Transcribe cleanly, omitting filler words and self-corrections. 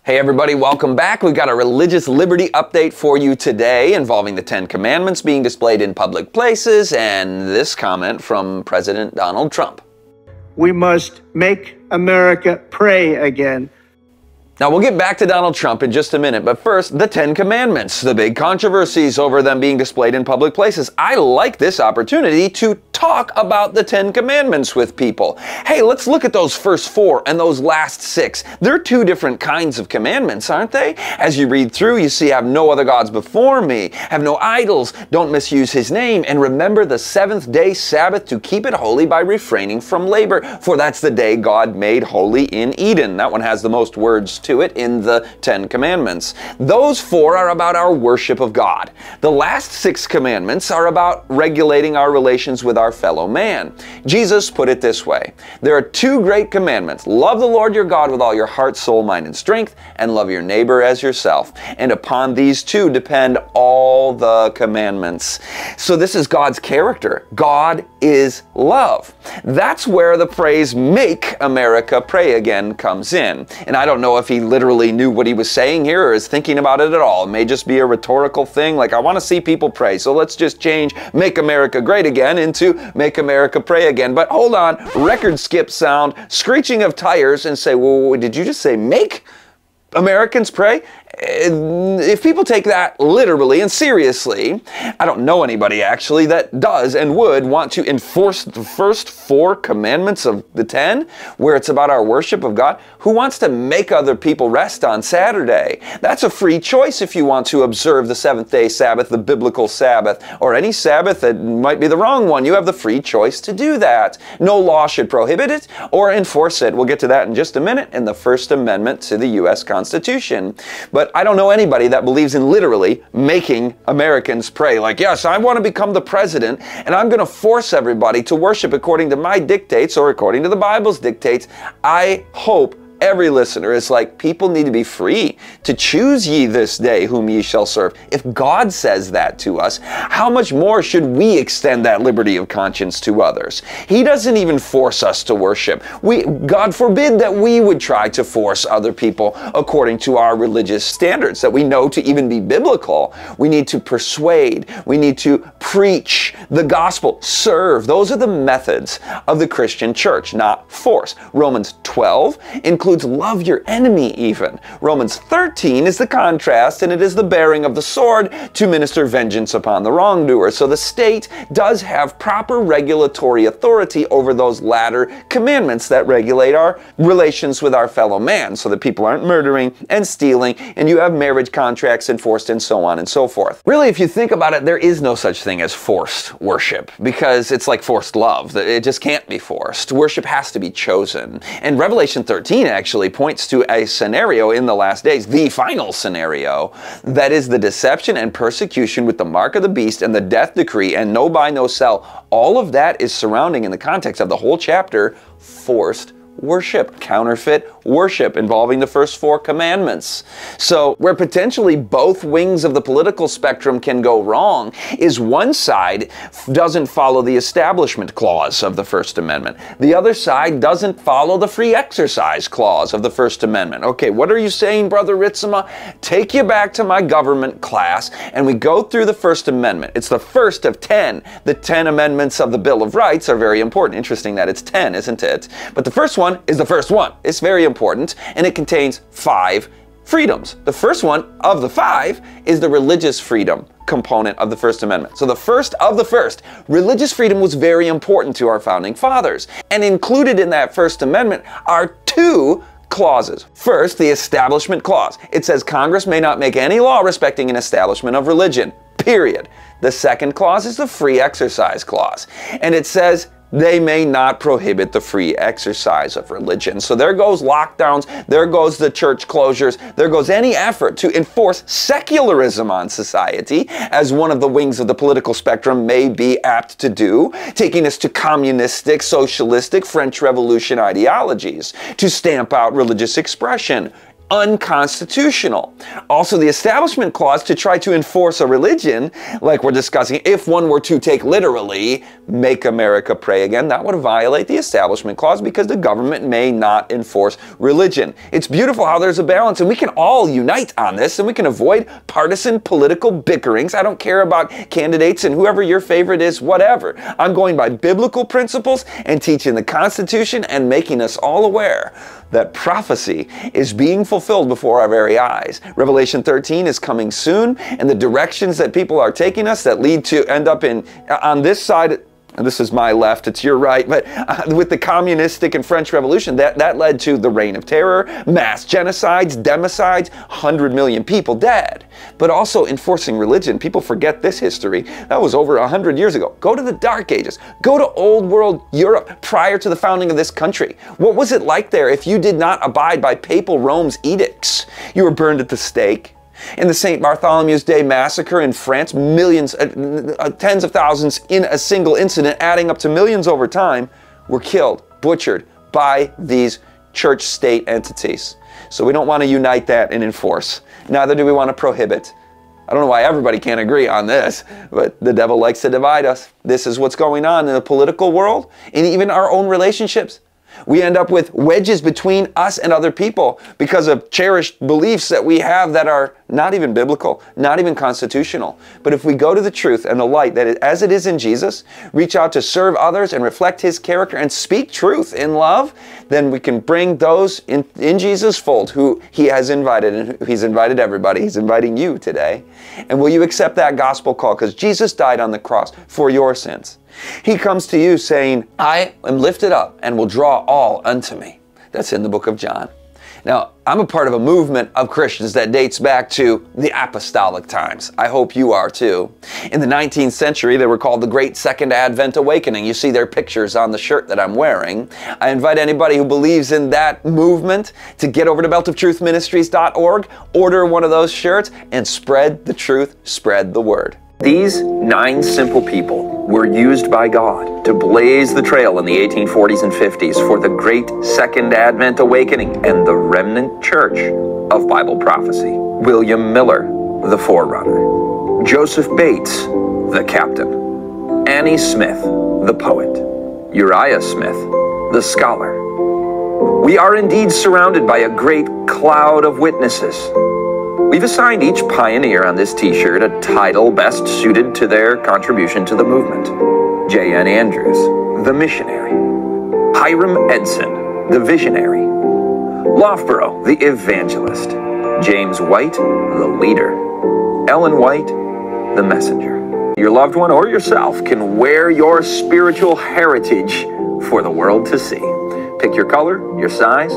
Hey everybody, welcome back. We've got a religious liberty update for you today involving the 10 Commandments being displayed in public places and this comment from President Donald Trump. We must make America pray again. Now we'll get back to Donald Trump in just a minute, but first, the 10 Commandments, the big controversies over them being displayed in public places. I like this opportunity to talk about the 10 Commandments with people. Hey, let's look at those first 4 and those last 6. They're 2 different kinds of commandments, aren't they? As you read through, you see, have no other gods before me, have no idols, don't misuse his name, and remember the 7th-day Sabbath to keep it holy by refraining from labor, for that's the day God made holy in Eden. That one has the most words to it in the 10 Commandments. Those 4 are about our worship of God. The last 6 commandments are about regulating our relations with our fellow man. Jesus put it this way: there are 2 great commandments. Love the Lord your God with all your heart, soul, mind, and strength, and love your neighbor as yourself. And upon these 2 depend all the commandments. So this is God's character. God is love. That's where the phrase "Make America Pray Again" comes in. And I don't know if he literally knew what he was saying here or is thinking about it at all. It may just be a rhetorical thing, like, I want to see people pray, so let's just change "Make America Great Again" into "Make America Pray Again." But hold on, record skip sound, screeching of tires, and say, well, did you just say make Americans pray? If people take that literally and seriously, I don't know anybody actually that does and would want to enforce the first 4 commandments of the 10, where it's about our worship of God. Who wants to make other people rest on Saturday? That's a free choice if you want to observe the 7th-day Sabbath, the biblical Sabbath, or any Sabbath that might be the wrong one. You have the free choice to do that. No law should prohibit it or enforce it. We'll get to that in just a minute in the First Amendment to the U.S. Constitution. But I don't know anybody that believes in literally making Americans pray. Like, yes, I want to become the president, and I'm going to force everybody to worship according to my dictates or according to the Bible's dictates. I hope every listener is like, people need to be free to choose ye this day whom ye shall serve. If God says that to us, how much more should we extend that liberty of conscience to others? He doesn't even force us to worship. God forbid that we would try to force other people according to our religious standards that we know to even be biblical. We need to persuade. We need to preach the gospel, serve. Those are the methods of the Christian church, not force. Romans 12 includes love your enemy even. Romans 13 is the contrast, and it is the bearing of the sword to minister vengeance upon the wrongdoer. So the state does have proper regulatory authority over those latter commandments that regulate our relations with our fellow man, so that people aren't murdering and stealing, and you have marriage contracts enforced, and so on and so forth. Really, if you think about it, there is no such thing as forced worship, because it's like forced love. It just can't be forced. Worship has to be chosen. And Revelation 13 actually points to a scenario in the last days, the final scenario, that is the deception and persecution with the mark of the beast and the death decree and no buy, no sell. All of that is surrounding, in the context of the whole chapter, forced worship, counterfeit worship involving the first 4 commandments. So where potentially both wings of the political spectrum can go wrong is one side doesn't follow the establishment clause of the First Amendment. The other side doesn't follow the free exercise clause of the First Amendment. Okay, what are you saying, Brother Ritsema? Take you back to my government class and we go through the First Amendment. It's the first of 10. The 10 amendments of the Bill of Rights are very important. Interesting that it's 10, isn't it? But the first one is the first one. It's very important, and it contains 5 freedoms. The first one of the 5 is the religious freedom component of the First Amendment. So the first of the first, religious freedom was very important to our founding fathers. And included in that First Amendment are 2 clauses. First, the Establishment Clause. It says Congress may not make any law respecting an establishment of religion, period. The second clause is the Free Exercise Clause. And it says they may not prohibit the free exercise of religion. So there goes lockdowns, there goes the church closures, there goes any effort to enforce secularism on society, as one of the wings of the political spectrum may be apt to do, taking us to communistic, socialistic, French Revolution ideologies, to stamp out religious expression. unconstitutional. Also, the Establishment Clause to try to enforce a religion, like we're discussing, if one were to take literally, make America pray again, that would violate the Establishment Clause because the government may not enforce religion. It's beautiful how there's a balance, and we can all unite on this, and we can avoid partisan political bickerings. I don't care about candidates and whoever your favorite is, whatever. I'm going by biblical principles and teaching the Constitution and making us all aware that prophecy is being fulfilled before our very eyes. Revelation 13 is coming soon, and the directions that people are taking us that lead to end up on this side, and this is my left, it's your right, but with the communistic and French Revolution, that led to the reign of terror, mass genocides, democides, 100 million people dead. But also enforcing religion. People forget this history. That was over 100 years ago. Go to the Dark Ages. Go to Old World Europe prior to the founding of this country. What was it like there if you did not abide by Papal Rome's edicts? You were burned at the stake. In the St. Bartholomew's Day massacre in France, millions, tens of thousands in a single incident, adding up to millions over time, were killed, butchered by these church-state entities. So we don't want to unite that and enforce. Neither do we want to prohibit. I don't know why everybody can't agree on this, but the devil likes to divide us. This is what's going on in the political world, and even our own relationships. We end up with wedges between us and other people because of cherished beliefs that we have that are not even biblical, not even constitutional. But if we go to the truth and the light that as it is in Jesus, reach out to serve others and reflect His character and speak truth in love, then we can bring those in Jesus' fold who He has invited, and He's invited everybody. He's inviting you today. And will you accept that gospel call? Because Jesus died on the cross for your sins. He comes to you saying, I am lifted up and will draw all unto me. That's in the book of John. Now, I'm a part of a movement of Christians that dates back to the apostolic times. I hope you are too. In the 19th century, they were called the Great Second Advent Awakening. You see their pictures on the shirt that I'm wearing. I invite anybody who believes in that movement to get over to beltoftruthministries.org, order one of those shirts, and spread the truth, spread the word. These 9 simple people were used by God to blaze the trail in the 1840s and 50s for the Great Second Advent Awakening and the remnant church of Bible prophecy. William Miller, the forerunner. Joseph Bates, the captain. Annie Smith, the poet. Uriah Smith, the scholar. We are indeed surrounded by a great cloud of witnesses. We've assigned each pioneer on this t-shirt a title best suited to their contribution to the movement. J.N. Andrews, the missionary. Hiram Edson, the visionary. Loughborough, the evangelist. James White, the leader. Ellen White, the messenger. Your loved one or yourself can wear your spiritual heritage for the world to see. Pick your color, your size,